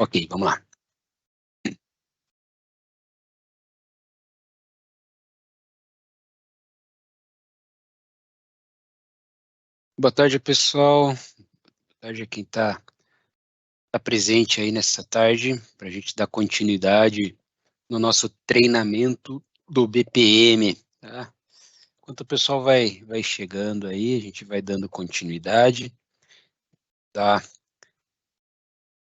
Ok, vamos lá. Boa tarde, pessoal. Boa tarde a quem está presente aí nessa tarde, para a gente dar continuidade no nosso treinamento do BPM, tá? Enquanto o pessoal vai chegando aí, a gente vai dando continuidade, tá?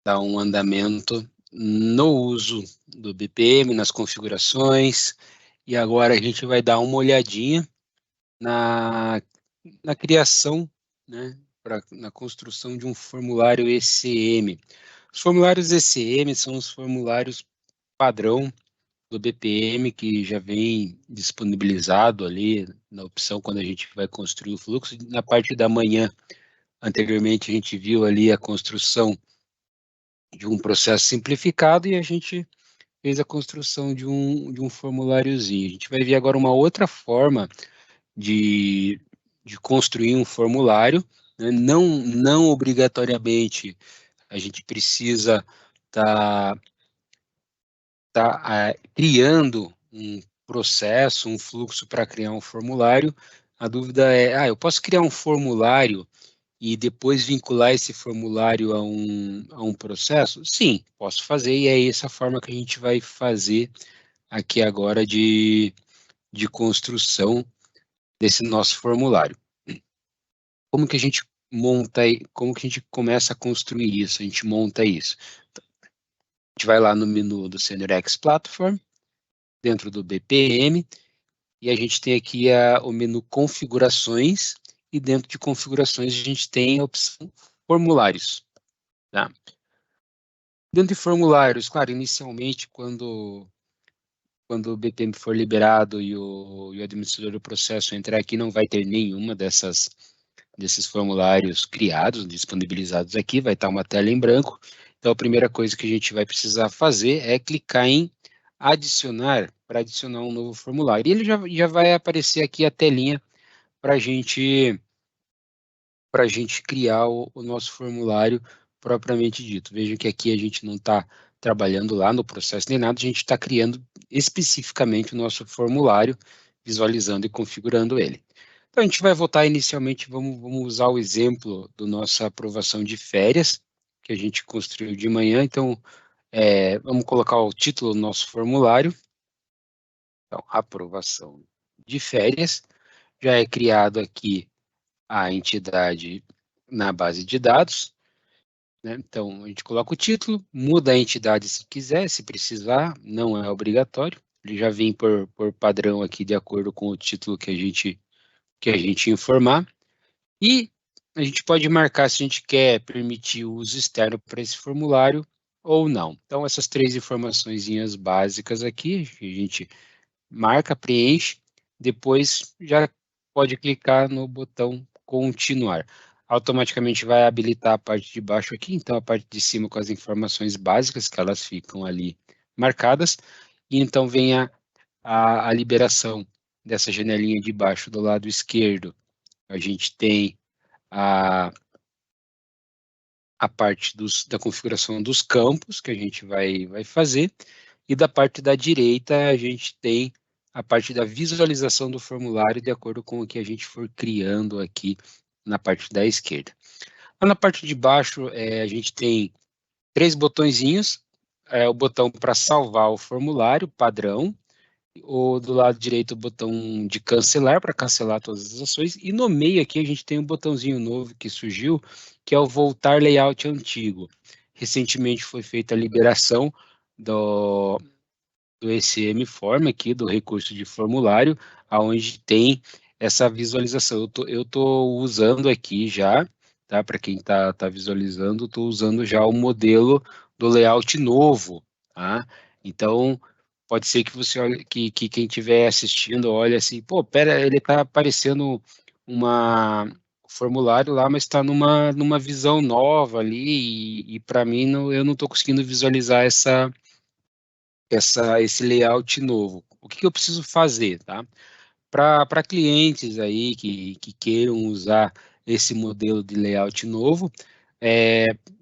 Dar um andamento no uso do BPM, nas configurações, e agora a gente vai dar uma olhadinha na criação, né, na construção de um formulário ECM. Os formulários ECM são os formulários padrão do BPM que já vem disponibilizado ali na opção quando a gente vai construir o fluxo. Na parte da manhã, anteriormente, a gente viu ali a construção de um processo simplificado e a gente fez a construção de um formuláriozinho. A gente vai ver agora uma outra forma de construir um formulário, né? Não obrigatoriamente a gente precisa estar criando um processo, um fluxo para criar um formulário. A dúvida é, eu posso criar um formulário e depois vincular esse formulário a um processo? Sim, posso fazer, e é essa forma que a gente vai fazer aqui agora de construção desse nosso formulário. Como que a gente monta, como que a gente começa a construir isso? A gente monta isso. A gente vai lá no menu do SeniorX Platform, dentro do BPM, e a gente tem aqui o menu Configurações, e dentro de Configurações a gente tem a opção Formulários. Tá? Dentro de Formulários, claro, inicialmente, quando o BPM for liberado e o administrador do processo entrar aqui, não vai ter nenhuma desses formulários criados, disponibilizados aqui, vai estar uma tela em branco. Então, a primeira coisa que a gente vai precisar fazer é clicar em adicionar, para adicionar um novo formulário. E ele já vai aparecer aqui a telinha para a gente criar o nosso formulário propriamente dito. Vejam que aqui a gente não está trabalhando lá no processo nem nada, a gente está criando especificamente o nosso formulário, visualizando e configurando ele. Então, a gente vai voltar inicialmente, vamos usar o exemplo da nossa aprovação de férias, que a gente construiu de manhã. Então, vamos colocar o título do nosso formulário. Então, aprovação de férias. Já é criado aqui a entidade na base de dados, né? Então, a gente coloca o título, muda a entidade se quiser, se precisar, não é obrigatório. Ele já vem por padrão aqui, de acordo com o título que a gente informar. E a gente pode marcar se a gente quer permitir o uso externo para esse formulário ou não. Então, essas três informaçõezinhas básicas aqui, a gente marca, preenche, depois já pode clicar no botão continuar. Automaticamente vai habilitar a parte de baixo aqui, então a parte de cima com as informações básicas, que elas ficam ali marcadas, e então vem a liberação dessa janelinha de baixo do lado esquerdo. A gente tem a parte da configuração dos campos que a gente vai fazer, e da parte da direita a gente tem a parte da visualização do formulário de acordo com o que a gente for criando aqui na parte da esquerda. Lá na parte de baixo a gente tem três botõezinhos, o botão para salvar o formulário padrão, ou do lado direito o botão de cancelar, para cancelar todas as ações, e no meio aqui a gente tem um botãozinho novo que surgiu, que é o voltar layout antigo. Recentemente foi feita a liberação do ECM Form aqui, do recurso de formulário, aonde tem essa visualização. Eu tô usando aqui já, tá? Para quem tá visualizando, estou usando já o modelo do layout novo, tá? Então, pode ser que você olhe, que quem estiver assistindo olhe assim, pô, pera, ele está aparecendo uma formulário lá, mas está numa visão nova ali, e para mim eu não estou conseguindo visualizar esse layout novo. O que eu preciso fazer, tá? Para clientes aí que queiram usar esse modelo de layout novo,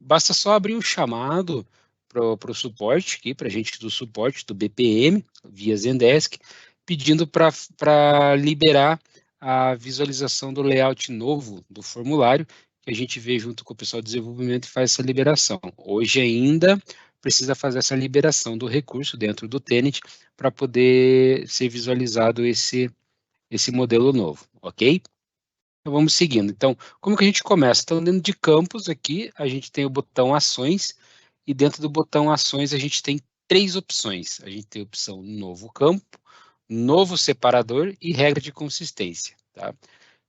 basta só abrir o chamado, para o suporte, aqui para a gente do suporte do BPM, via Zendesk, pedindo para liberar a visualização do layout novo do formulário, que a gente vê junto com o pessoal de desenvolvimento e faz essa liberação. Hoje ainda precisa fazer essa liberação do recurso dentro do Tenet para poder ser visualizado esse modelo novo, ok? Então, vamos seguindo. Então, como que a gente começa? Então, dentro de campos aqui, a gente tem o botão ações, e dentro do botão ações a gente tem 3 opções. A gente tem a opção novo campo, novo separador e regra de consistência, tá?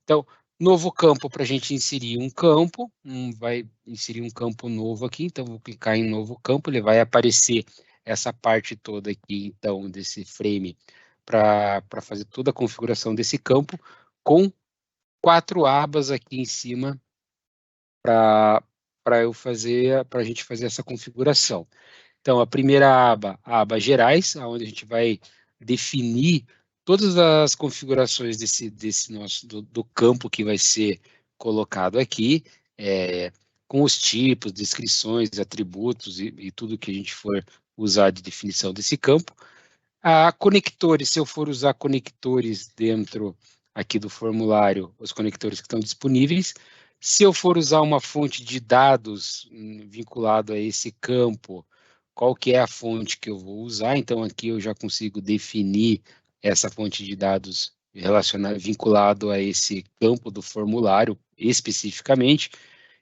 Então, novo campo para a gente inserir um campo, vai inserir um campo novo aqui, então vou clicar em novo campo, ele vai aparecer essa parte toda aqui, então, desse frame, para fazer toda a configuração desse campo, com 4 abas aqui em cima para a gente fazer essa configuração. Então, a primeira aba, a aba gerais, onde a gente vai definir todas as configurações desse nosso do campo que vai ser colocado aqui, com os tipos, descrições, atributos e tudo que a gente for usar de definição desse campo. A conectores, se eu for usar conectores dentro aqui do formulário, os conectores que estão disponíveis. Se eu for usar uma fonte de dados vinculado a esse campo, qual que é a fonte que eu vou usar? Então, aqui eu já consigo definir essa fonte de dados vinculado a esse campo do formulário especificamente.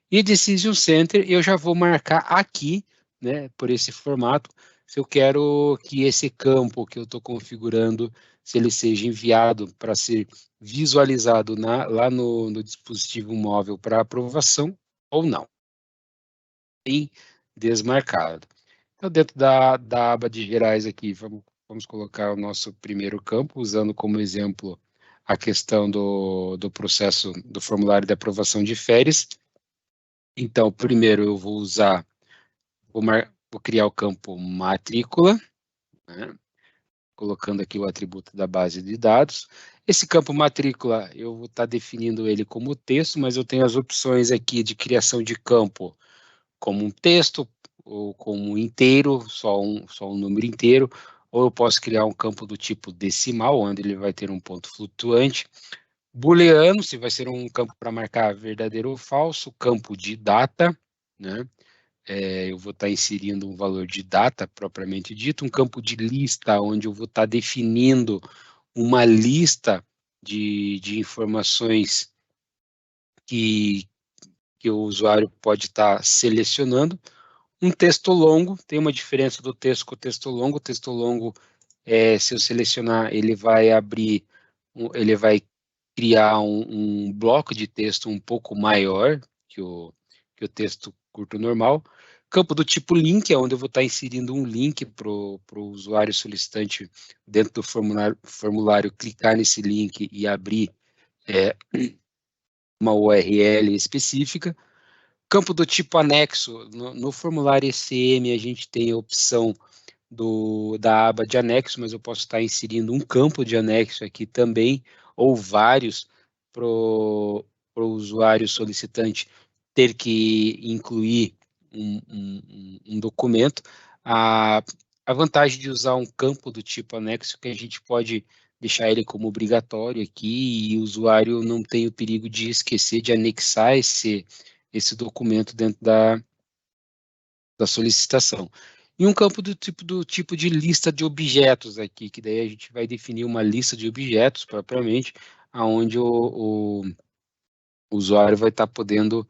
E Decision Center eu já vou marcar aqui, né, por esse formato, se eu quero que esse campo que eu estou configurando, se ele seja enviado para ser visualizado lá no dispositivo móvel para aprovação ou não. Bem desmarcado. Então, dentro da aba de gerais aqui, vamos colocar o nosso primeiro campo, usando como exemplo a questão do processo do formulário de aprovação de férias. Então, primeiro eu vou usar, vou criar o campo matrícula, né, colocando aqui o atributo da base de dados. Esse campo matrícula, eu vou estar definindo ele como texto, mas eu tenho as opções aqui de criação de campo como um texto, ou como inteiro, só um número inteiro, ou eu posso criar um campo do tipo decimal, onde ele vai ter um ponto flutuante. Booleano, se vai ser um campo para marcar verdadeiro ou falso, campo de data, né? Eu vou estar inserindo um valor de data propriamente dito, um campo de lista, onde eu vou estar definindo uma lista de informações que o usuário pode estar selecionando. Um texto longo, tem uma diferença do texto com o texto longo. O texto longo, se eu selecionar, ele vai abrir, ele vai criar um bloco de texto um pouco maior que o texto curto normal. Campo do tipo link, é onde eu vou estar inserindo um link para o usuário solicitante dentro do formulário clicar nesse link e abrir uma URL específica. Campo do tipo anexo, no formulário ECM a gente tem a opção da aba de anexo, mas eu posso estar inserindo um campo de anexo aqui também, ou vários, para o usuário solicitante ter que incluir um documento. A vantagem de usar um campo do tipo anexo é que a gente pode deixar ele como obrigatório aqui e o usuário não tem o perigo de esquecer de anexar esse documento dentro da solicitação. E um campo do tipo de lista de objetos aqui, que daí a gente vai definir uma lista de objetos propriamente, aonde o usuário vai estar podendo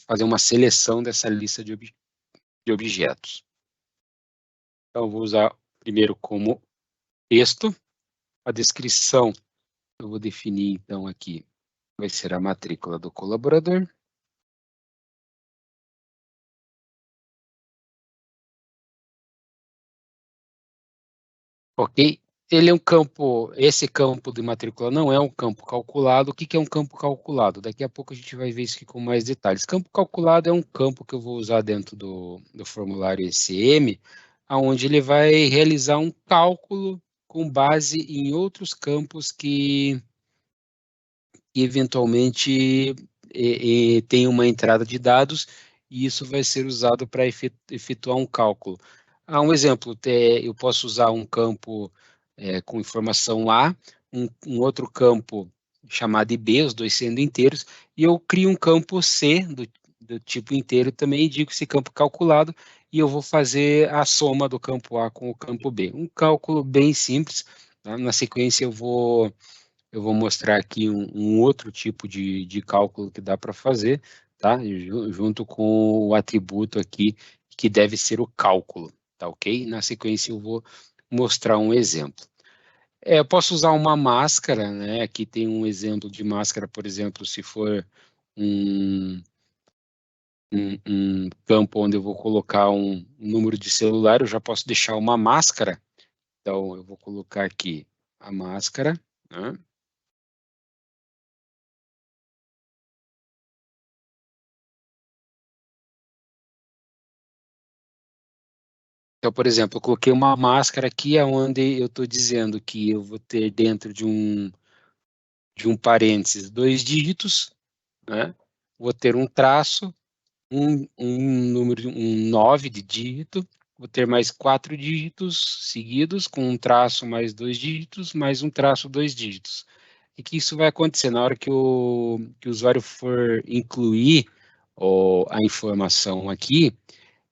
fazer uma seleção dessa lista de objetos. Então, eu vou usar primeiro como texto. A descrição, eu vou definir então aqui, vai ser a matrícula do colaborador. Ok? Ele é um campo, esse campo de matrícula não é um campo calculado. O que é um campo calculado? Daqui a pouco a gente vai ver isso aqui com mais detalhes. Campo calculado é um campo que eu vou usar dentro do formulário ECM, onde ele vai realizar um cálculo com base em outros campos que eventualmente tem uma entrada de dados, e isso vai ser usado para efetuar um cálculo. Um exemplo, eu posso usar um campo com informação A, um outro campo chamado IB, os dois sendo inteiros, e eu crio um campo C do tipo inteiro também, e digo esse campo calculado, e eu vou fazer a soma do campo A com o campo B. Um cálculo bem simples, tá? Na sequência eu vou mostrar aqui um outro tipo de cálculo que dá para fazer, tá? Junto com o atributo aqui, que deve ser o cálculo, tá ok? Na sequência eu vou mostrar um exemplo. Eu posso usar uma máscara, né? Aqui tem um exemplo de máscara, por exemplo, se for um, um campo onde eu vou colocar um número de celular, eu já posso deixar uma máscara. Então, eu vou colocar aqui a máscara, né? Então, por exemplo, eu coloquei uma máscara aqui onde eu estou dizendo que eu vou ter dentro de um parênteses 2 dígitos, né? Vou ter um traço, um número, um 9 de dígito, vou ter mais 4 dígitos seguidos, com um traço mais 2 dígitos, mais um traço 2 dígitos. E que isso vai acontecer na hora que que o usuário for incluir a informação aqui,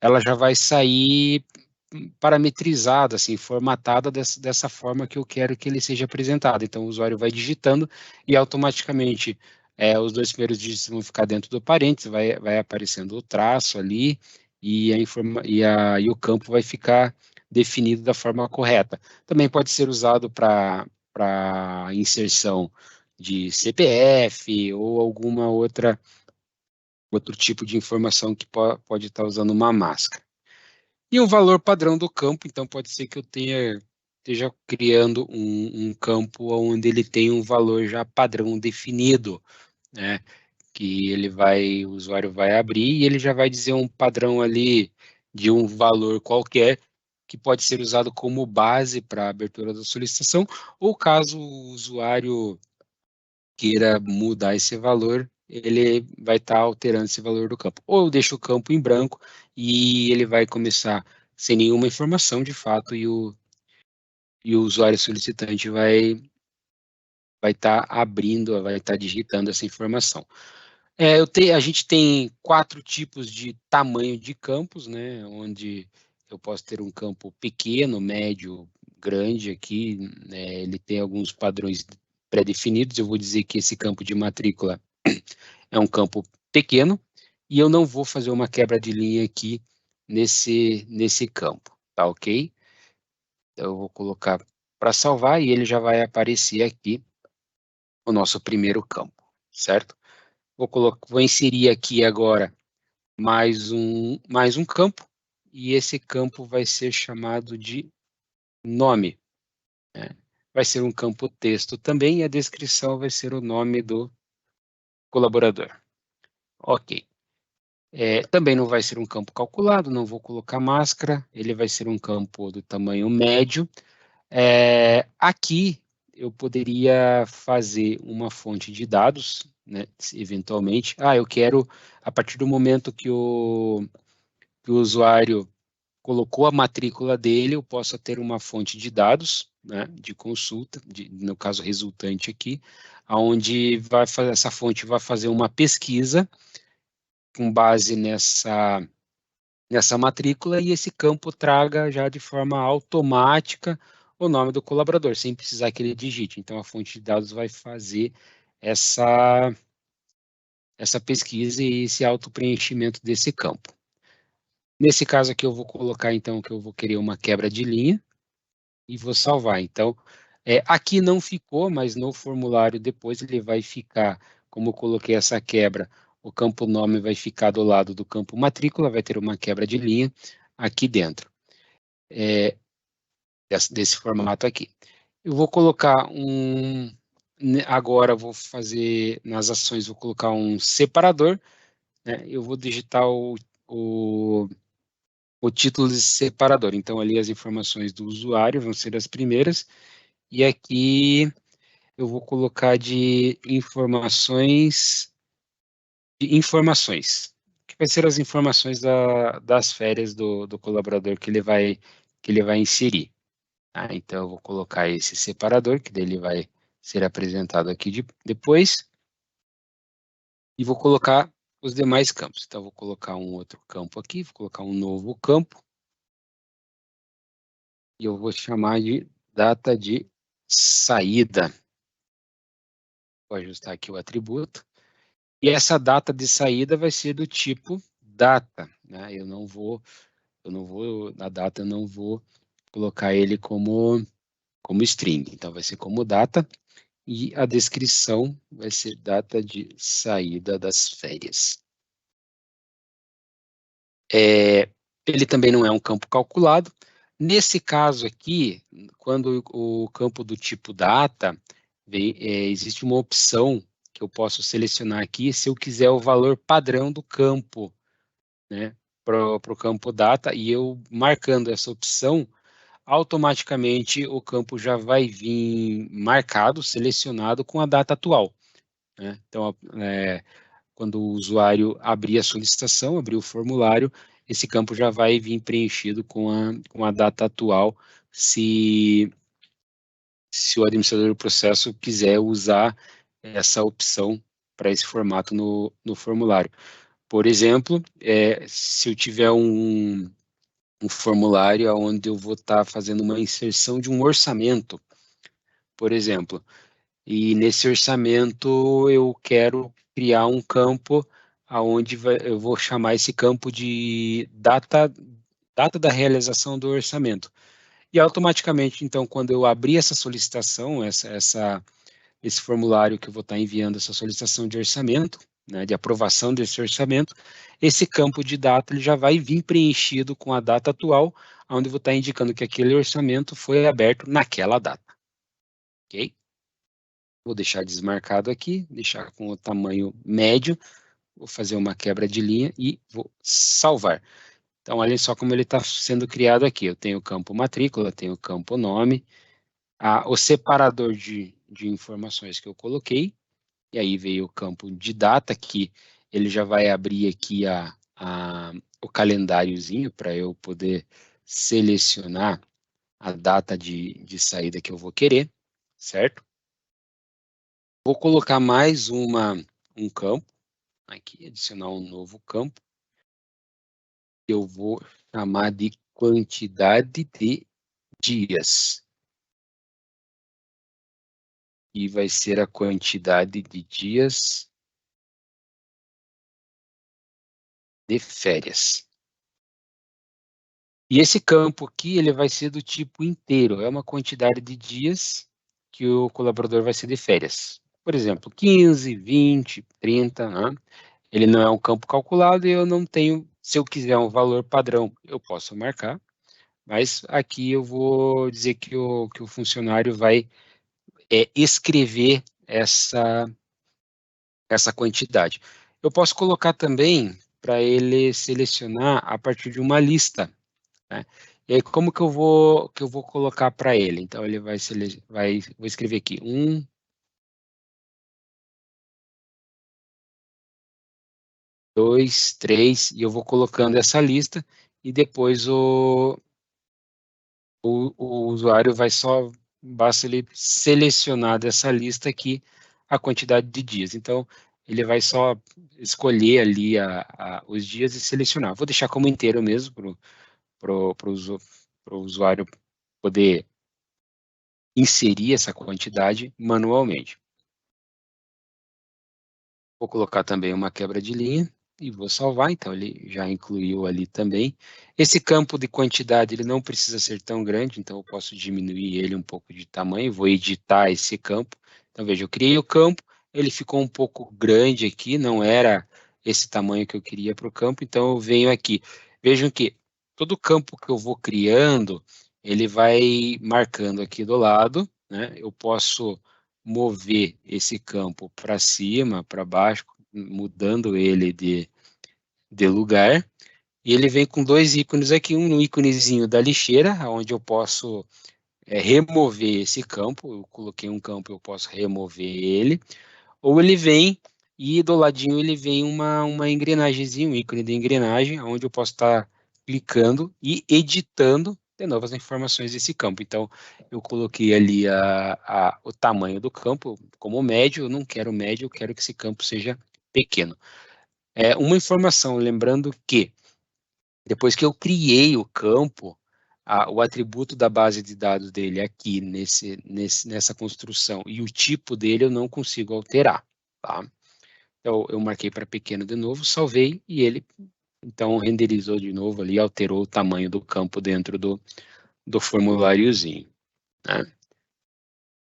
ela já vai sair parametrizada, assim, formatada dessa forma que eu quero que ele seja apresentado. Então, o usuário vai digitando e automaticamente os 2 primeiros dígitos vão ficar dentro do parênteses, vai aparecendo o traço ali e o campo vai ficar definido da forma correta. Também pode ser usado para inserção de CPF ou alguma outro tipo de informação que pode estar usando uma máscara. E o valor padrão do campo, então pode ser que eu esteja criando um campo onde ele tem um valor já padrão definido, né? Que o usuário vai abrir e ele já vai dizer um padrão ali de um valor qualquer que pode ser usado como base para a abertura da solicitação, ou caso o usuário queira mudar esse valor, ele vai estar alterando esse valor do campo. Ou eu deixo o campo em branco e ele vai começar sem nenhuma informação de fato e o usuário solicitante vai estar abrindo, vai estar digitando essa informação. A gente tem 4 tipos de tamanho de campos, né, onde eu posso ter um campo pequeno, médio, grande aqui, né, ele tem alguns padrões pré-definidos. Eu vou dizer que esse campo de matrícula é um campo pequeno e eu não vou fazer uma quebra de linha aqui nesse campo, tá ok? Então, eu vou colocar para salvar e ele já vai aparecer aqui o nosso primeiro campo, certo? Vou inserir aqui agora mais um campo, e esse campo vai ser chamado de nome, né? Vai ser um campo texto também, e a descrição vai ser o nome do colaborador. Ok. Também não vai ser um campo calculado, não vou colocar máscara, ele vai ser um campo do tamanho médio. Aqui eu poderia fazer uma fonte de dados, né, eventualmente. Eu quero, a partir do momento que o usuário colocou a matrícula dele, eu posso ter uma fonte de dados, né, de consulta, no caso resultante aqui, onde essa fonte vai fazer uma pesquisa com base nessa matrícula e esse campo traga já de forma automática o nome do colaborador, sem precisar que ele digite. Então, a fonte de dados vai fazer essa pesquisa e esse auto-preenchimento desse campo. Nesse caso aqui, eu vou colocar, então, que eu vou querer uma quebra de linha e vou salvar. Então, aqui não ficou, mas no formulário depois ele vai ficar, como eu coloquei essa quebra, o campo nome vai ficar do lado do campo matrícula, vai ter uma quebra de linha aqui dentro, desse formato aqui. Eu vou colocar agora vou fazer, nas ações, vou colocar um separador, né? Eu vou digitar o título de separador. Então, ali as informações do usuário vão ser as primeiras, e aqui eu vou colocar de informações, que vai ser as informações das férias do colaborador que ele vai inserir. Tá? Então, eu vou colocar esse separador, que dele vai ser apresentado aqui depois, e vou colocar os demais campos. Então, eu vou colocar um outro campo aqui, vou colocar um novo campo, e eu vou chamar de data de saída. Vou ajustar aqui o atributo. E essa data de saída vai ser do tipo data, né? Na data eu não vou colocar ele como string. Então, vai ser como data, e a descrição vai ser data de saída das férias. Ele também não é um campo calculado. Nesse caso aqui, quando o campo do tipo data, existe uma opção que eu posso selecionar aqui, se eu quiser o valor padrão do campo, né, para o campo data, e eu marcando essa opção, automaticamente o campo já vai vir marcado, selecionado com a data atual, né? Então, quando o usuário abrir a solicitação, abrir o formulário, esse campo já vai vir preenchido com a data atual, se o administrador do processo quiser usar essa opção para esse formato no formulário. Por exemplo, se eu tiver um formulário onde eu vou estar fazendo uma inserção de um orçamento, por exemplo, e nesse orçamento eu quero criar um campo aonde eu vou chamar esse campo de data da realização do orçamento. E automaticamente, então, quando eu abrir essa solicitação, esse formulário que eu vou estar enviando, essa solicitação de orçamento, né, de aprovação desse orçamento, esse campo de data ele já vai vir preenchido com a data atual, onde eu vou estar indicando que aquele orçamento foi aberto naquela data. Ok? Vou deixar desmarcado aqui, deixar com o tamanho médio, vou fazer uma quebra de linha e vou salvar. Então, olha só como ele está sendo criado aqui. Eu tenho o campo matrícula, tenho o campo nome, o separador de informações que eu coloquei, e aí veio o campo de data, que ele já vai abrir aqui o calendáriozinho para eu poder selecionar a data de saída que eu vou querer, certo? Vou colocar mais um campo, aqui, adicionar um novo campo, eu vou chamar de quantidade de dias. E vai ser a quantidade de dias de férias. E esse campo aqui, ele vai ser do tipo inteiro, é uma quantidade de dias que o colaborador vai ser de férias. Por exemplo, 15, 20, 30, né? Ele não é um campo calculado e eu não tenho, se eu quiser um valor padrão, eu posso marcar, mas aqui eu vou dizer que o funcionário vai escrever essa quantidade. Eu posso colocar também para ele selecionar a partir de uma lista, né? E aí, como que eu vou colocar para ele? Então, ele vou escrever aqui, 1, 2, 3, e eu vou colocando essa lista, e depois o usuário basta ele selecionar dessa lista aqui a quantidade de dias. Então, ele vai só escolher ali os dias e selecionar. Vou deixar como inteiro mesmo para o usuário poder inserir essa quantidade manualmente. Vou colocar também uma quebra de linha e vou salvar, então ele já incluiu ali também. Esse campo de quantidade, ele não precisa ser tão grande, então eu posso diminuir ele um pouco de tamanho, vou editar esse campo. Então veja, eu criei o campo, ele ficou um pouco grande aqui, não era esse tamanho que eu queria para o campo, então eu venho aqui. Vejam que todo campo que eu vou criando, ele vai marcando aqui do lado, né? Eu posso mover esse campo para cima, para baixo, mudando ele de lugar. E ele vem com dois ícones aqui, um íconezinho da lixeira, onde eu posso remover esse campo. Eu coloquei um campo, eu posso remover ele. Ou ele vem e do ladinho ele vem uma engrenagemzinha, um ícone de engrenagem, onde eu posso estar clicando e editando de novo as informações desse campo. Então, eu coloquei ali o tamanho do campo como médio, eu não quero médio, eu quero que esse campo seja pequeno. Uma informação, lembrando que depois que eu criei o campo, o atributo da base de dados dele aqui nessa construção e o tipo dele eu não consigo alterar, tá? Então, eu marquei para pequeno de novo, salvei e ele, então, renderizou de novo ali, alterou o tamanho do campo dentro do formuláriozinho, né?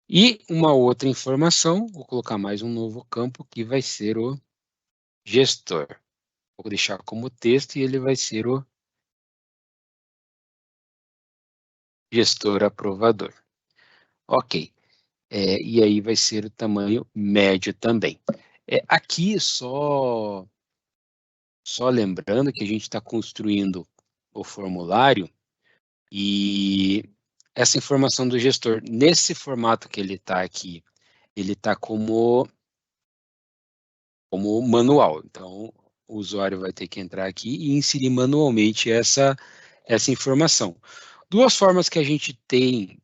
E uma outra informação, vou colocar mais um novo campo que vai ser o gestor. Vou deixar como texto e ele vai ser o gestor aprovador. Ok. E aí vai ser o tamanho médio também. Aqui, só lembrando que a gente está construindo o formulário e essa informação do gestor, nesse formato que ele está aqui, ele está como manual. Então, o usuário vai ter que entrar aqui e inserir manualmente essa informação. Duas formas que a gente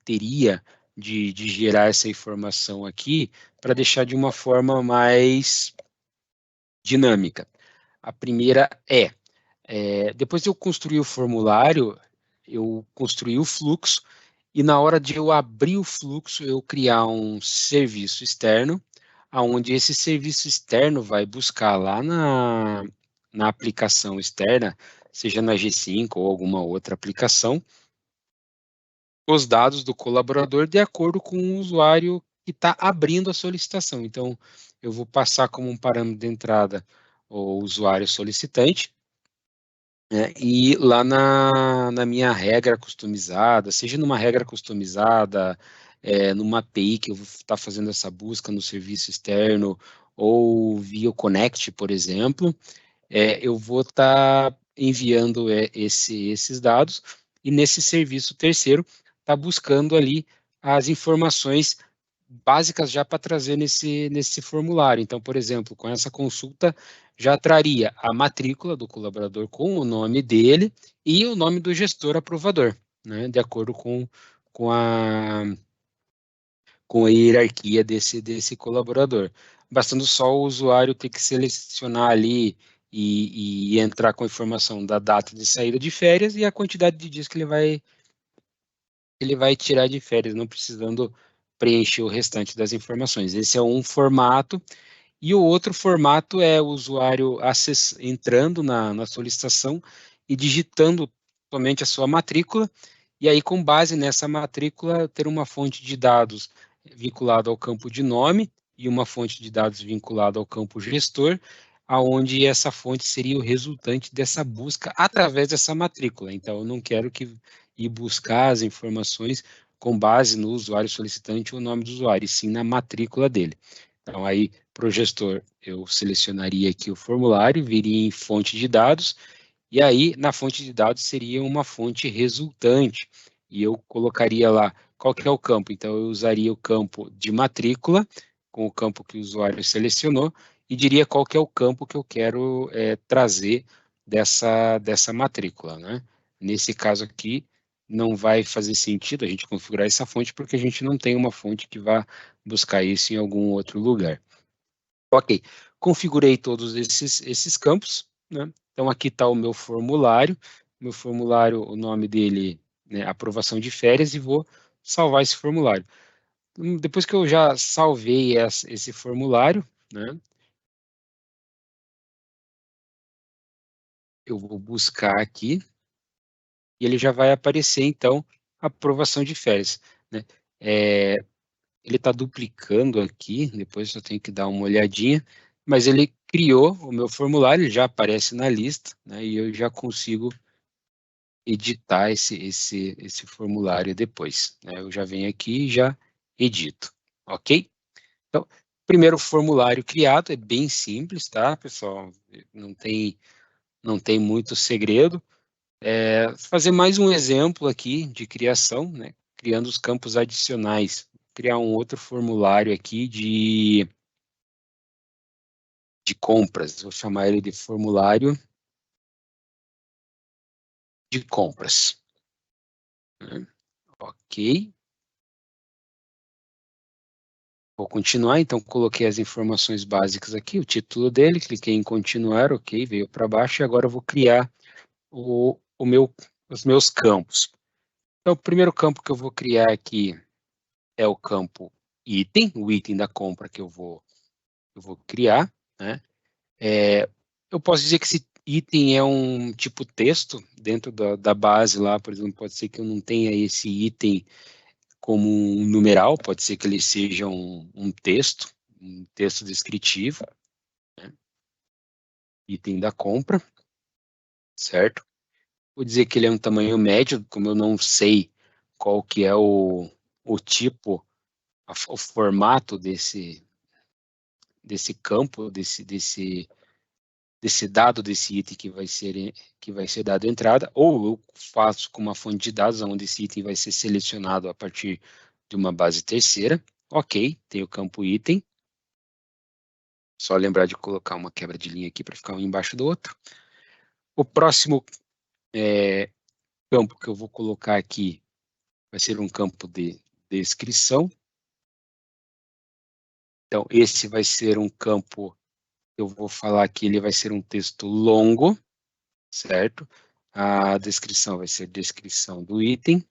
teria de gerar essa informação aqui para deixar de uma forma mais dinâmica. A primeira depois de eu construir o formulário, eu construí o fluxo e na hora de eu abrir o fluxo, eu criar um serviço externo, aonde esse serviço externo vai buscar lá na aplicação externa, seja na G5 ou alguma outra aplicação, os dados do colaborador de acordo com o usuário que está abrindo a solicitação. Então, eu vou passar como um parâmetro de entrada o usuário solicitante, né? E lá na minha regra customizada, seja numa regra customizada, numa API que eu vou estar fazendo essa busca no serviço externo, ou via o Connect, por exemplo, eu vou estar enviando esses dados, e nesse serviço terceiro, está buscando ali as informações básicas já para trazer nesse formulário. Então, por exemplo, com essa consulta, já traria a matrícula do colaborador com o nome dele e o nome do gestor aprovador, né, de acordo com a, com a hierarquia desse colaborador. Bastando só o usuário ter que selecionar ali e entrar com a informação da data de saída de férias e a quantidade de dias que ele vai tirar de férias, não precisando preencher o restante das informações. Esse é um formato, e o outro formato é o usuário entrando na solicitação e digitando somente a sua matrícula, e aí, com base nessa matrícula, ter uma fonte de dados vinculada ao campo de nome e uma fonte de dados vinculada ao campo gestor, aonde essa fonte seria o resultante dessa busca através dessa matrícula. Então, eu não quero ir buscar as informações com base no usuário solicitante ou o nome do usuário, e sim na matrícula dele. Então, aí, para o gestor, eu selecionaria aqui o formulário, viria em fonte de dados, e aí, na fonte de dados, seria uma fonte resultante, e eu colocaria lá qual que é o campo. Então, eu usaria o campo de matrícula, com o campo que o usuário selecionou, e diria qual que é o campo que eu quero trazer dessa matrícula, né? Nesse caso aqui, não vai fazer sentido a gente configurar essa fonte, porque a gente não tem uma fonte que vá buscar isso em algum outro lugar. Ok, configurei todos esses campos, né? Então, aqui está o meu formulário. Meu formulário, o nome dele, né, aprovação de férias, e vou salvar esse formulário. Depois que eu já salvei esse formulário, né, eu vou buscar aqui, e ele já vai aparecer, então, aprovação de férias, né? É, ele está duplicando aqui, depois eu tenho que dar uma olhadinha, mas ele criou o meu formulário, ele já aparece na lista, né, e eu já consigo editar esse formulário depois, né? Eu já venho aqui e já edito, ok? Então, primeiro formulário criado, é bem simples, tá, pessoal? Não tem muito segredo. Fazer mais um exemplo aqui de criação, né? Criando os campos adicionais. Criar um outro formulário aqui de compras. Vou chamar ele de formulário de compras. Ok. Vou continuar, então coloquei as informações básicas aqui, o título dele, cliquei em continuar, ok, veio para baixo, e agora eu vou criar os meus campos. Então, o primeiro campo que eu vou criar aqui é o campo item, o item da compra que eu vou criar, né? Eu posso dizer que esse item é um tipo texto dentro da base lá, por exemplo, pode ser que eu não tenha esse item como um numeral, pode ser que ele seja um texto descritivo, né? Item da compra, certo? Vou dizer que ele é um tamanho médio, como eu não sei qual que é o tipo, o formato desse campo, desse dado desse item que vai ser dado entrada, ou eu faço com uma fonte de dados onde esse item vai ser selecionado a partir de uma base terceira. Ok, tem o campo item. Só lembrar de colocar uma quebra de linha aqui para ficar um embaixo do outro. O próximo campo que eu vou colocar aqui vai ser um campo de descrição. Então, esse vai ser um campo, eu vou falar que ele vai ser um texto longo, certo? A descrição vai ser descrição do item.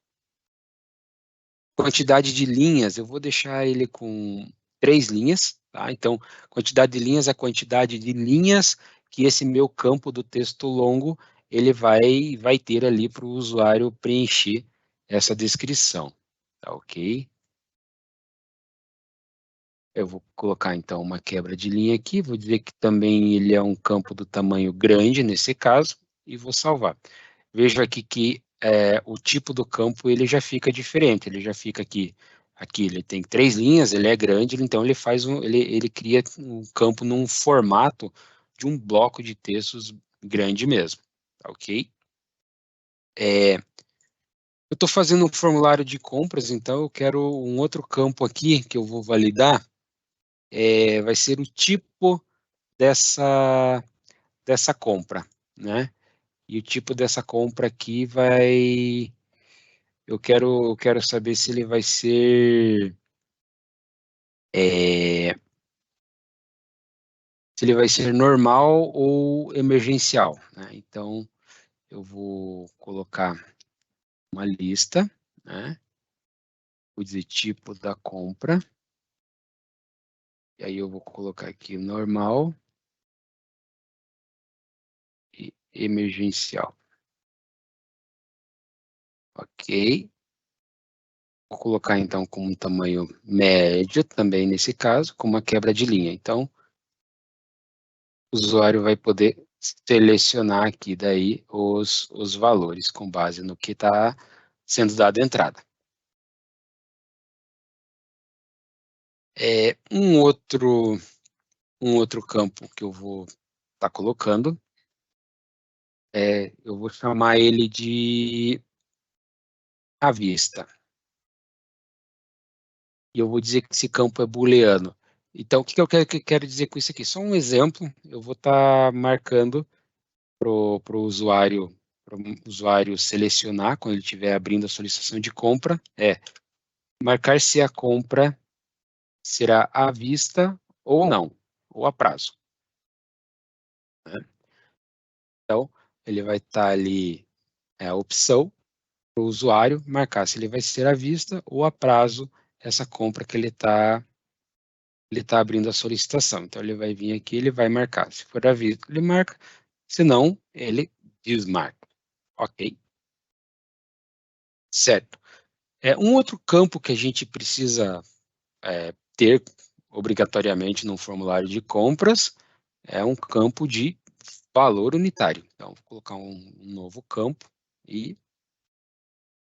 Quantidade de linhas, eu vou deixar ele com 3 linhas, tá? Então, quantidade de linhas é a quantidade de linhas que esse meu campo do texto longo, ele vai ter ali para o usuário preencher essa descrição, tá ok? Eu vou colocar, então, uma quebra de linha aqui, vou dizer que também ele é um campo do tamanho grande, nesse caso, e vou salvar. Vejo aqui que o tipo do campo ele já fica diferente, ele já fica aqui ele tem 3 linhas, ele é grande, então ele cria um campo num formato de um bloco de textos grande mesmo, tá ok? Eu estou fazendo um formulário de compras, então eu quero um outro campo aqui que eu vou validar, vai ser o tipo dessa compra, né? E o tipo dessa compra aqui eu quero saber se ele vai ser é, se ele vai ser normal ou emergencial, né? Então eu vou colocar uma lista, né? Vou dizer tipo da compra, e aí eu vou colocar aqui normal e emergencial. Ok. Vou colocar então com um tamanho médio também nesse caso, com uma quebra de linha. Então, o usuário vai poder selecionar aqui daí os valores com base no que está sendo dado entrada. Um outro campo que eu vou estar colocando, eu vou chamar ele de à vista. E eu vou dizer que esse campo é booleano. Então, o que eu quero dizer com isso aqui? Só um exemplo, eu vou estar marcando para o usuário selecionar, quando ele estiver abrindo a solicitação de compra, marcar se a compra será à vista ou não, ou a prazo, né? Então, ele vai estar ali a opção para o usuário marcar se ele vai ser à vista ou a prazo essa compra que ele tá abrindo a solicitação. Então, ele vai vir aqui, ele vai marcar. Se for à vista, ele marca. Se não, ele desmarca. Ok? Certo. Um outro campo que a gente precisa ter obrigatoriamente no formulário de compras é um campo de valor unitário. Então, vou colocar um novo campo e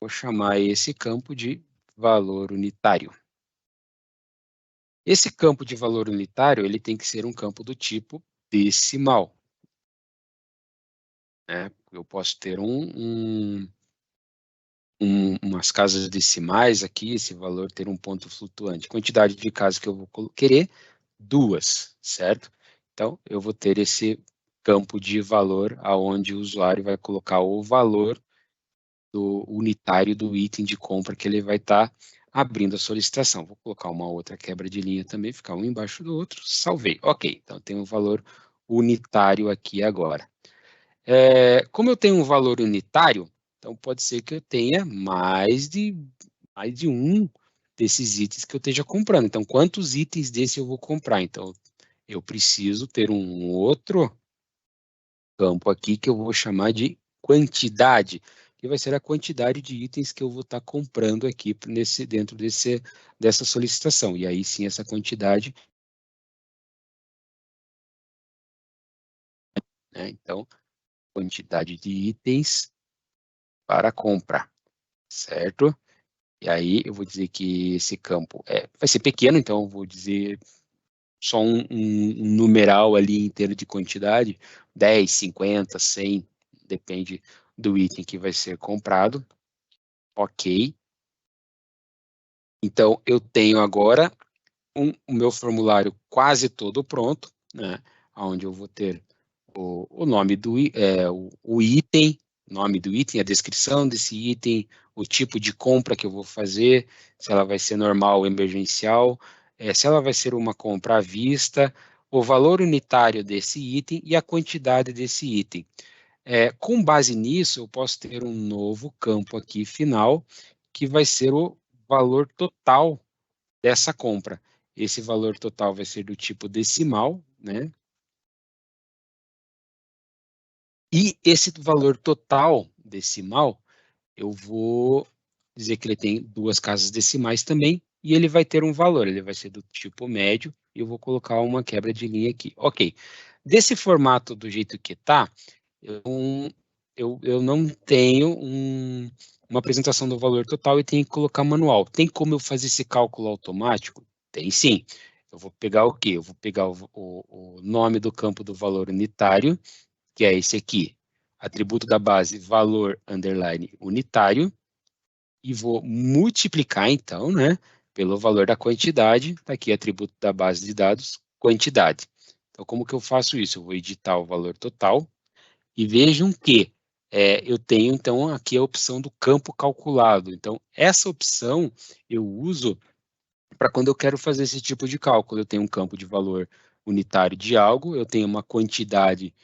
vou chamar esse campo de valor unitário. Esse campo de valor unitário, ele tem que ser um campo do tipo decimal, né? Eu posso ter umas casas decimais aqui, esse valor ter um ponto flutuante. Quantidade de casas que eu vou querer, 2, certo? Então, eu vou ter esse campo de valor, aonde o usuário vai colocar o valor do unitário do item de compra que ele vai estar abrindo a solicitação. Vou colocar uma outra quebra de linha também, ficar um embaixo do outro, salvei. Ok, então tem um valor unitário aqui agora. Como eu tenho um valor unitário, então pode ser que eu tenha mais de um desses itens que eu esteja comprando. Então, quantos itens desse eu vou comprar? Então, eu preciso ter um outro campo aqui que eu vou chamar de quantidade, que vai ser a quantidade de itens que eu vou estar comprando aqui dentro dessa solicitação. E aí sim, essa quantidade, né? Então, quantidade de itens para compra, certo? E aí eu vou dizer que esse campo vai ser pequeno, então eu vou dizer só um numeral ali inteiro de quantidade, 10, 50, 100, depende do item que vai ser comprado. Ok. Então, eu tenho agora o meu formulário quase todo pronto, né? Onde eu vou ter o nome o item, nome do item, a descrição desse item, o tipo de compra que eu vou fazer, se ela vai ser normal ou emergencial, se ela vai ser uma compra à vista, o valor unitário desse item e a quantidade desse item. Com base nisso, eu posso ter um novo campo aqui final, que vai ser o valor total dessa compra. Esse valor total vai ser do tipo decimal, né? E esse valor total decimal, eu vou dizer que ele tem duas casas decimais também, e ele vai ter um valor, ele vai ser do tipo médio, e eu vou colocar uma quebra de linha aqui. Ok. Desse formato do jeito que está, eu não tenho uma apresentação do valor total e tenho que colocar manual. Tem como eu fazer esse cálculo automático? Tem sim. Eu vou pegar o quê? Eu vou pegar o nome do campo do valor unitário, que é esse aqui, atributo da base valor underline unitário, e vou multiplicar então, né, pelo valor da quantidade, tá aqui atributo da base de dados, quantidade. Então, como que eu faço isso? Eu vou editar o valor total, e vejam que eu tenho, então, aqui a opção do campo calculado. Então, essa opção eu uso para quando eu quero fazer esse tipo de cálculo. Eu tenho um campo de valor unitário de algo, eu tenho uma quantidade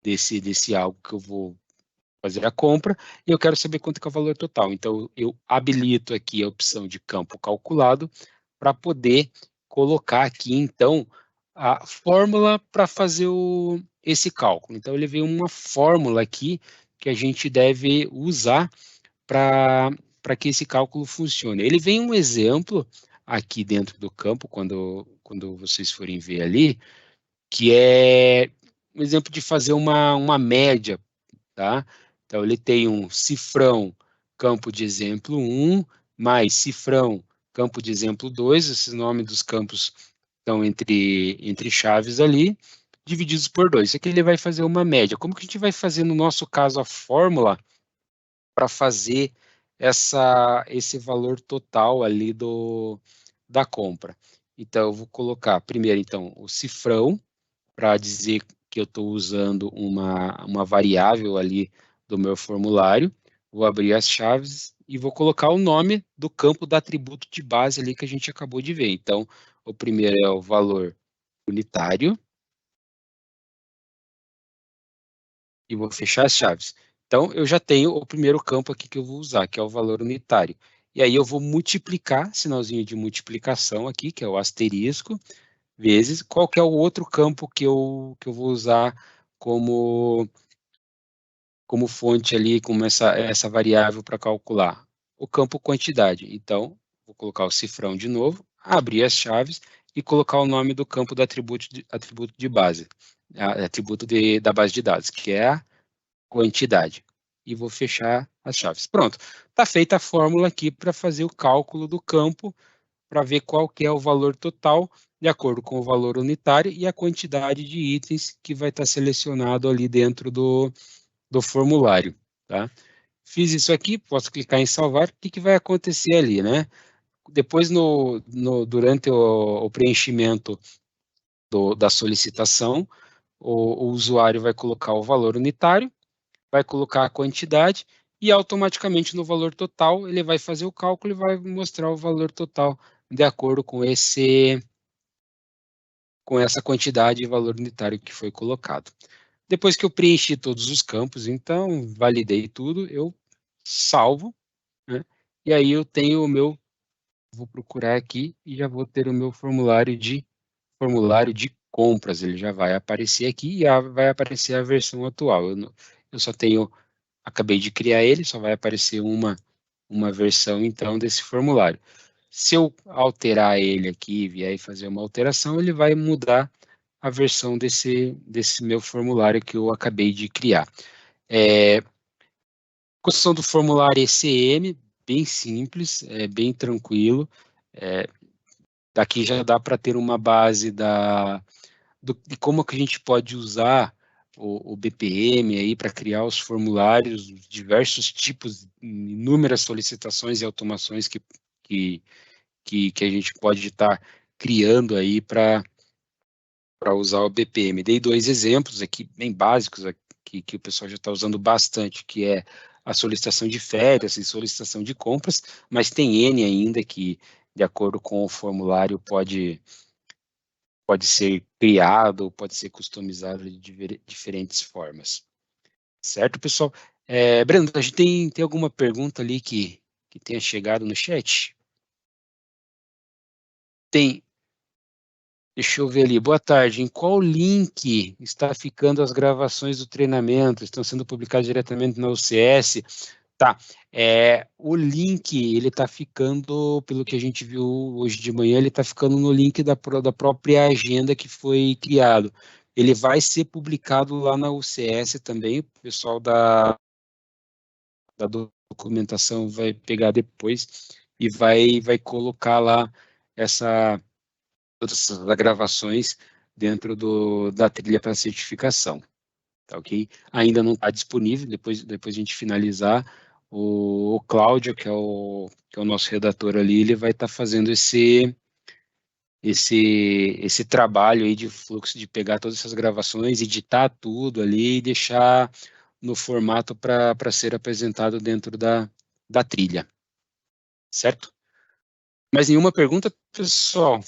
desse algo que eu vou fazer a compra, e eu quero saber quanto que é o valor total. Então, eu habilito aqui a opção de campo calculado para poder colocar aqui, então, a fórmula para fazer esse cálculo. Então, ele veio uma fórmula aqui que a gente deve usar para que esse cálculo funcione. Ele vem um exemplo aqui dentro do campo, quando vocês forem ver ali, que é um exemplo de fazer uma média, tá? Então, ele tem um cifrão, campo de exemplo 1, mais cifrão, campo de exemplo 2, esses nomes dos campos estão entre chaves ali, divididos por 2. Isso aqui ele vai fazer uma média. Como que a gente vai fazer, no nosso caso, a fórmula para fazer esse valor total ali da compra? Então, eu vou colocar primeiro, então, o cifrão, para dizer que eu estou usando uma variável ali do meu formulário, vou abrir as chaves e vou colocar o nome do campo do atributo de base ali que a gente acabou de ver. Então, o primeiro é o valor unitário e vou fechar as chaves. Então, eu já tenho o primeiro campo aqui que eu vou usar, que é o valor unitário. E aí eu vou multiplicar, sinalzinho de multiplicação aqui, que é o asterisco, vezes qual que é o outro campo que eu vou usar como fonte ali, como essa variável para calcular? O campo quantidade. Então, vou colocar o cifrão de novo, abrir as chaves e colocar o nome do campo do atributo de base, atributo da base de dados, que é a quantidade. E vou fechar as chaves. Pronto. Está feita a fórmula aqui para fazer o cálculo do campo, para ver qual que é o valor total, de acordo com o valor unitário e a quantidade de itens que vai estar selecionado ali dentro do formulário, tá? Fiz isso aqui, posso clicar em salvar, o que vai acontecer ali, né? Depois, durante o preenchimento da solicitação, o usuário vai colocar o valor unitário, vai colocar a quantidade e automaticamente no valor total ele vai fazer o cálculo e vai mostrar o valor total de acordo com essa quantidade e valor unitário que foi colocado. Depois que eu preenchi todos os campos, então validei tudo, eu salvo, né? E aí eu tenho o meu, vou procurar aqui e já vou ter o meu formulário de compras. Ele já vai aparecer aqui e vai aparecer a versão atual. Eu só tenho, acabei de criar ele, só vai aparecer uma versão então desse formulário. Se eu alterar ele aqui e vier fazer uma alteração, ele vai mudar a versão desse meu formulário que eu acabei de criar. Construção do formulário ECM, bem simples, bem tranquilo. Daqui já dá para ter uma base de como que a gente pode usar o BPM aí para criar os formulários, diversos tipos, inúmeras solicitações e automações que a gente pode estar criando aí para usar o BPM. Dei dois exemplos aqui, bem básicos, aqui, que o pessoal já está usando bastante, que é a solicitação de férias e solicitação de compras, mas tem N ainda que, de acordo com o formulário, pode ser criado, pode ser customizado de diferentes formas. Certo, pessoal? Breno, a gente tem alguma pergunta ali que tenha chegado no chat? Tem. Deixa eu ver ali. Boa tarde. Em qual link está ficando as gravações do treinamento? Estão sendo publicadas diretamente na UCS? Tá. O link, ele está ficando, pelo que a gente viu hoje de manhã, ele está ficando no link da própria agenda que foi criado. Ele vai ser publicado lá na UCS também. O pessoal da documentação vai pegar depois e vai colocar lá todas essas gravações dentro da trilha para certificação, tá ok? Ainda não está disponível, depois a gente finalizar, o Cláudio, que é o nosso redator ali, ele vai estar fazendo esse trabalho aí de fluxo, de pegar todas essas gravações, editar tudo ali e deixar no formato para ser apresentado dentro da trilha, certo? Mais nenhuma pergunta, pessoal?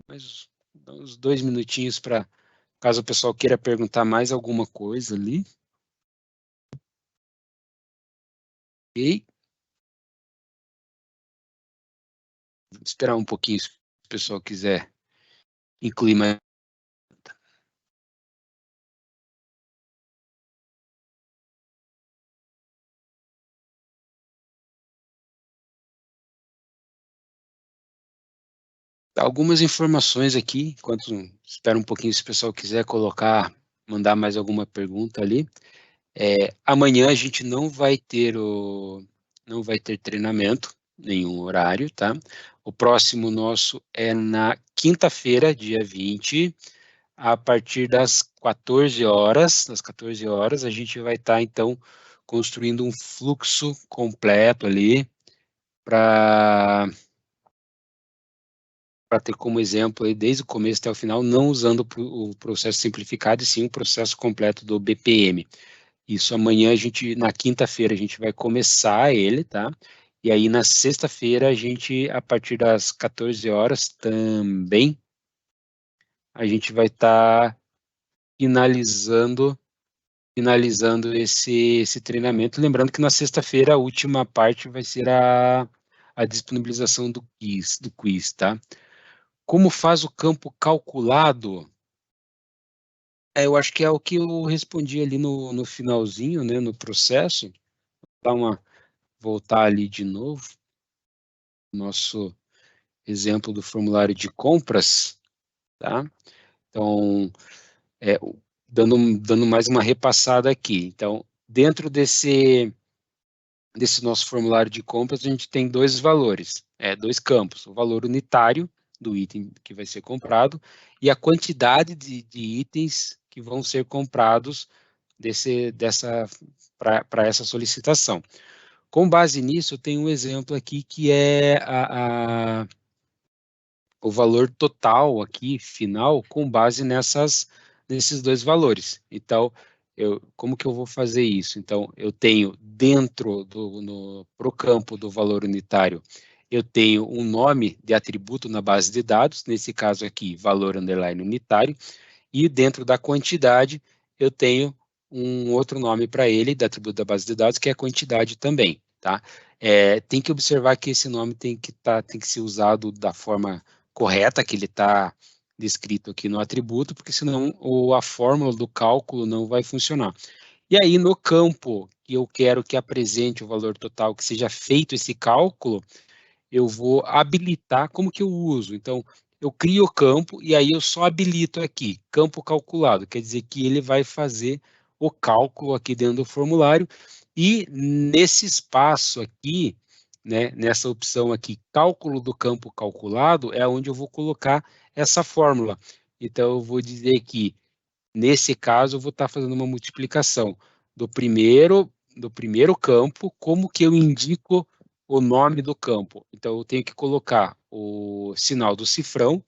Mais uns 2 minutinhos para, caso o pessoal queira perguntar mais alguma coisa ali. Ok. Vou esperar um pouquinho se o pessoal quiser incluir mais. Algumas informações aqui, enquanto espera um pouquinho se o pessoal quiser colocar, mandar mais alguma pergunta ali. Amanhã a gente não vai ter treinamento, nenhum horário, tá? O próximo nosso é na quinta-feira, dia 20, a partir das 14 horas. Das 14 horas, a gente vai estar, então, construindo um fluxo completo ali para ter como exemplo, aí, desde o começo até o final, não usando o processo simplificado, e sim o processo completo do BPM. Isso amanhã na quinta-feira, a gente vai começar ele, tá? E aí na sexta-feira, a partir das 14 horas também, a gente vai estar finalizando esse treinamento. Lembrando que na sexta-feira, a última parte vai ser a disponibilização do quiz, tá? Como faz o campo calculado? Eu acho que é o que eu respondi ali no finalzinho, né, no processo. Voltar ali de novo, nosso exemplo do formulário de compras, tá? Então, dando mais uma repassada aqui. Então, dentro desse nosso formulário de compras, a gente tem dois valores, dois campos: o valor unitário do item que vai ser comprado e a quantidade de itens que vão ser comprados para essa solicitação. Com base nisso, eu tenho um exemplo aqui que é o valor total aqui, final, com base nesses dois valores. Então, como que eu vou fazer isso? Então, eu tenho dentro pro campo do valor unitário, eu tenho um nome de atributo na base de dados, nesse caso aqui, valor underline unitário, e dentro da quantidade, eu tenho um outro nome para ele, da atributo da base de dados, que é a quantidade também, tá? Tem que observar que esse nome tem que ser usado da forma correta, que ele está descrito aqui no atributo, porque senão a fórmula do cálculo não vai funcionar. E aí, no campo que eu quero que apresente o valor total, que seja feito esse cálculo, eu vou habilitar, como que eu uso? Então, eu crio o campo e aí eu só habilito aqui, campo calculado, quer dizer que ele vai fazer o cálculo aqui dentro do formulário e nesse espaço aqui, né, nessa opção aqui, cálculo do campo calculado, é onde eu vou colocar essa fórmula. Então, eu vou dizer que, nesse caso, eu vou estar fazendo uma multiplicação do primeiro campo, como que eu indico o nome do campo. Então, eu tenho que colocar o sinal do cifrão,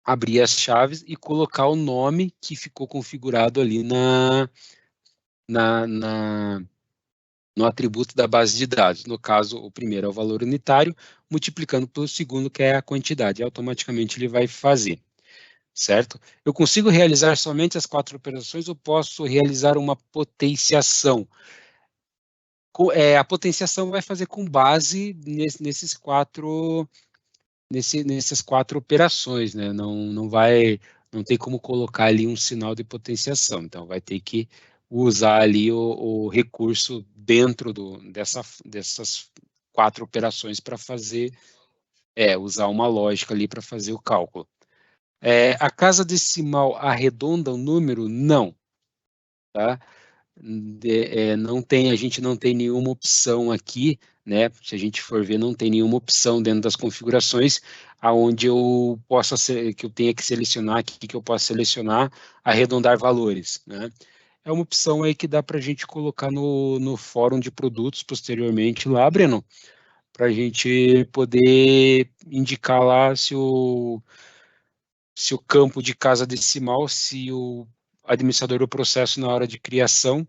abrir as chaves e colocar o nome que ficou configurado ali na, na, no atributo da base de dados. No caso, o primeiro é o valor unitário, multiplicando pelo segundo, que é a quantidade. Automaticamente ele vai fazer, certo? Eu consigo realizar somente as 4 operações ou posso realizar uma potenciação? A potenciação vai fazer com base nessas 4 operações, né? Não tem como colocar ali um sinal de potenciação. Então, vai ter que usar ali o recurso dentro dessas 4 operações para fazer, usar uma lógica ali para fazer o cálculo. A casa decimal arredonda o número? Não, tá? A gente não tem nenhuma opção aqui, né? Se a gente for ver, não tem nenhuma opção dentro das configurações aonde que eu tenha que selecionar aqui, que eu possa selecionar arredondar valores, né? É uma opção aí que dá para a gente colocar no fórum de produtos posteriormente lá, Breno, para a gente poder indicar lá se o campo de casa decimal, se o administrador do processo na hora de criação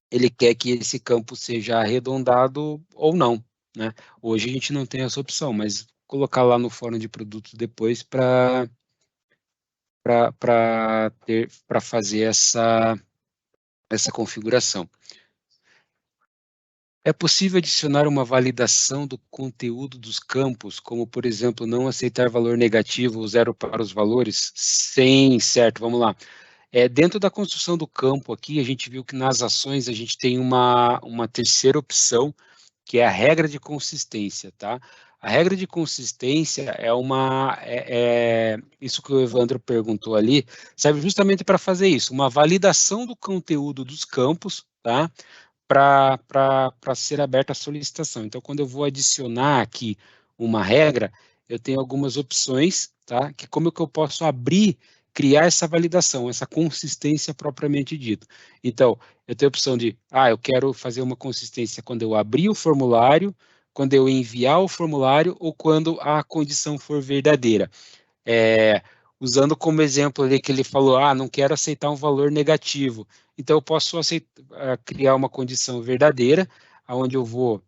ele quer que esse campo seja arredondado ou não, né? Hoje a gente não tem essa opção, mas colocar lá no fórum de produtos depois para fazer essa configuração. É possível adicionar uma validação do conteúdo dos campos, como, por exemplo, não aceitar valor negativo ou zero para os valores? Sim, certo, vamos lá. Dentro da construção do campo aqui, a gente viu que nas ações a gente tem uma terceira opção, que é a regra de consistência, tá? A regra de consistência isso que o Evandro perguntou ali, serve justamente para fazer isso, uma validação do conteúdo dos campos, tá? Para ser aberta a solicitação. Então, quando eu vou adicionar aqui uma regra, eu tenho algumas opções, tá? Que como que eu posso criar essa validação, essa consistência propriamente dita. Então, eu tenho a opção de, eu quero fazer uma consistência quando eu abrir o formulário, quando eu enviar o formulário ou quando a condição for verdadeira. Usando como exemplo ali que ele falou, não quero aceitar um valor negativo. Então, eu posso criar uma condição verdadeira, onde eu vou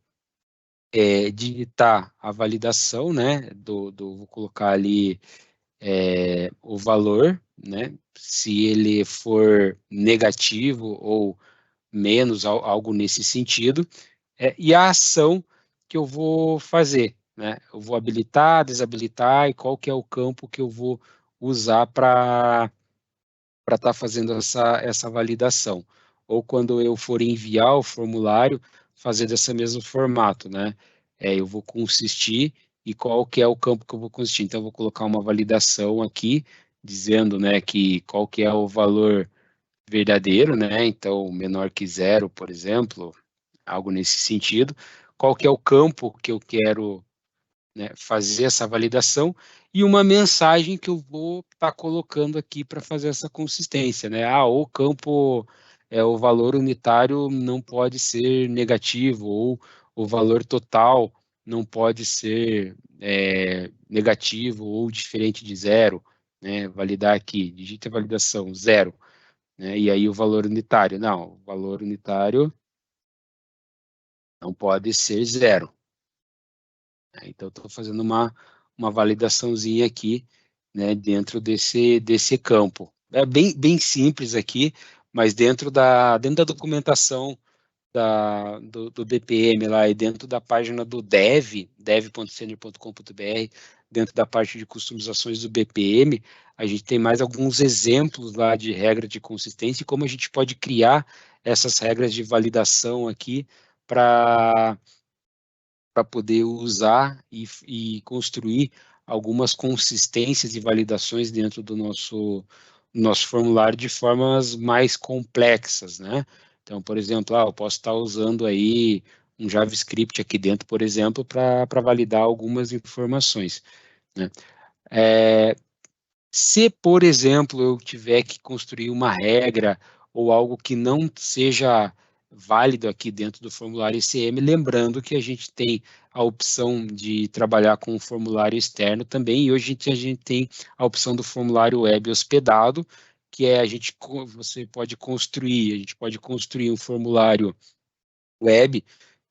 digitar a validação, né, vou colocar ali o valor, né, se ele for negativo ou menos, algo nesse sentido, e a ação que eu vou fazer, né, eu vou habilitar, desabilitar, e qual que é o campo que eu vou usar para estar fazendo essa validação. Ou quando eu for enviar o formulário, fazer desse mesmo formato, né? Eu vou consistir e qual que é o campo que eu vou consistir. Então, eu vou colocar uma validação aqui, dizendo, né, que qual que é o valor verdadeiro, né? Então, menor que zero, por exemplo, algo nesse sentido. Qual que é o campo que eu quero, né, fazer essa validação e uma mensagem que eu vou estar colocando aqui para fazer essa consistência, né? O campo, o valor unitário não pode ser negativo ou o valor total não pode ser negativo ou diferente de zero, né? Validar aqui, digita a validação 0, né? E aí o valor unitário, não, o valor unitário não pode ser 0. Então, estou fazendo uma validaçãozinha aqui, né, dentro desse campo. É bem simples aqui, mas dentro da documentação do BPM lá e dentro da página do dev.senior.com.br, dentro da parte de customizações do BPM, a gente tem mais alguns exemplos lá de regra de consistência e como a gente pode criar essas regras de validação aqui para poder usar e construir algumas consistências e validações dentro do nosso formulário de formas mais complexas, né? Então, por exemplo, eu posso estar usando aí um JavaScript aqui dentro, por exemplo, para validar algumas informações, né? Se, por exemplo, eu tiver que construir uma regra ou algo que não seja válido aqui dentro do formulário ICM, lembrando que a gente tem a opção de trabalhar com o formulário externo também, e hoje a gente tem a opção do formulário web hospedado, que é você pode construir, a gente pode construir um formulário web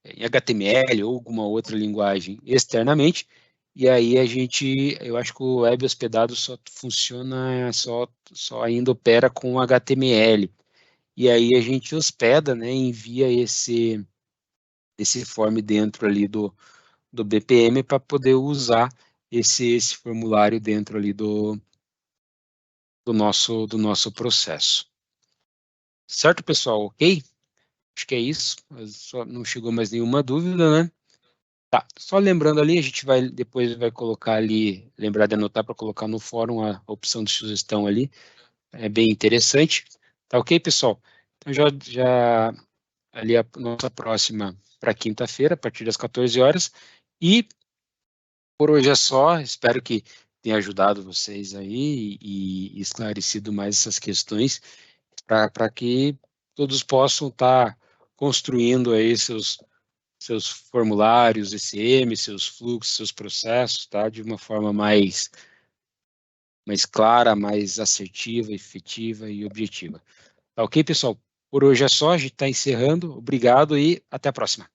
em HTML ou alguma outra linguagem externamente, e aí eu acho que o web hospedado só funciona, só ainda opera com HTML, e aí a gente hospeda, né, envia esse form dentro ali do BPM para poder usar esse formulário dentro ali do nosso processo. Certo, pessoal? Ok? Acho que é isso. Só não chegou mais nenhuma dúvida, né? Tá, só lembrando ali, a gente depois vai colocar ali, lembrar de anotar para colocar no fórum a opção de sugestão ali, é bem interessante. Tá ok, pessoal? Então já ali a nossa próxima para quinta-feira, a partir das 14 horas, e por hoje é só, espero que tenha ajudado vocês aí e esclarecido mais essas questões, para que todos possam estar construindo aí seus formulários ECM, seus fluxos, seus processos, tá? De uma forma mais clara, mais assertiva, efetiva e objetiva. Tá ok, pessoal? Por hoje é só, a gente está encerrando. Obrigado e até a próxima.